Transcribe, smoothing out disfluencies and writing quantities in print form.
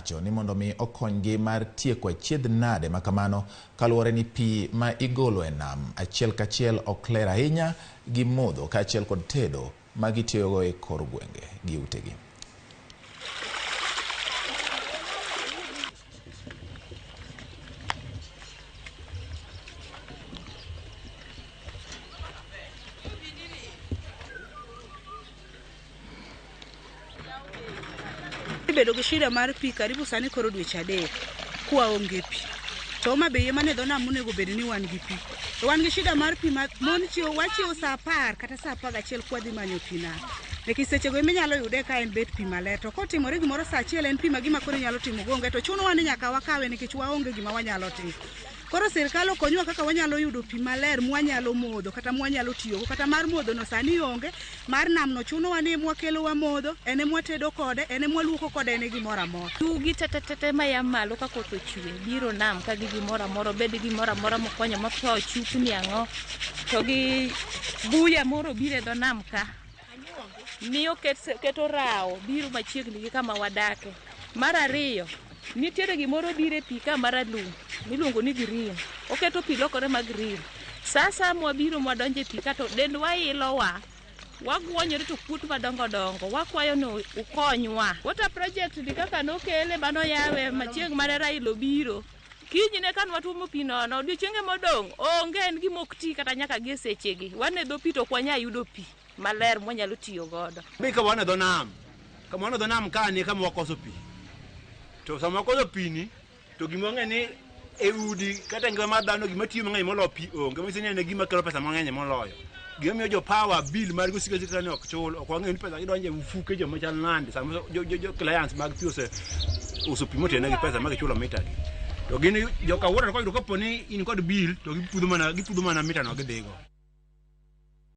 wacho ni mondo mi okonygi mar tieko achiedh nade makamano kaluwore ni pi ma igolo e nam achiel kachiel ok ler ahinya gi modho kaachiel kod tedo ma gitiyogo e kor gwenge gi utegi. Bedo gi shida mar pi karibu sani koro dweche 3 kwa onge pi. To Homa Bay ema ne dho nam monego bed ni wan gi pi. To wan gi shida mar pi ma mon wachiewo sa 10 kata sa 11 kwa dhi manyo pi na. Nikech seche go minyalo yude ka en bet pi maler. To kotimore gimoro sa 1 en pi ma gima koro nyalo timo gonge to chuno wani nyaka wakawe nikech waonge gima wanyalo timo. Koro sirkal okonyowa kaka wanyalo yudo pi maler mwanyalo modho kata mwanyalo tiyo kata mar modho no sani onge, mar nam no chuno wani mwakelo wa modho, ene mwatedo kode, ene mwaluoko kode, ene gimoro amora. Tugi tete ma ya malo ka koth ochwe biro nam ka gi gimoro amora bed gimoro amora mokonyo motho chupni ang'o to gi buya moro bire do nam ka miyo keto rao biro machiegni gi kama wadake. Mar ariyo nitiere gimoro bire pi ka maralum miluongo ni green, oketo pi lokore ma green. Sasa mwabiro mwadonje pi ka to dendwa ilowa, wagwonyore to kuot madongo dongo, wakwayo no ukonywa. Water project ni kaka nokele bano yawe machieng mane Raila obiro. Kinyne kan watuomo pi nono, odiochienge modong' onge en gimok ti kata nyaka gi sechegi. Wane dho pi to kwanya yudo pi maler mwanyalo tiyo godo. Bi ka wane dho nam. Kama wane dho nam ka ni kama wakoso pi. To sama wakoso pi ni to gimong'e ni e udi kata ngima mar dhano gima tiyo mang'eny moloyo pi onge. Misi ni en gima kelo pesa mang'eny moloyo. Gima miyo jo power bill mar go sika ni ok chul. Ok wang'e ni pesa gidonje ufuke jo machal nande. Sama jo clients mag pi uso pi motene gi pesa ma gichulo mita gi. To gini jo kawuono ko yudo kapo ni in kod bill to gipudho mana mita no gidhigo.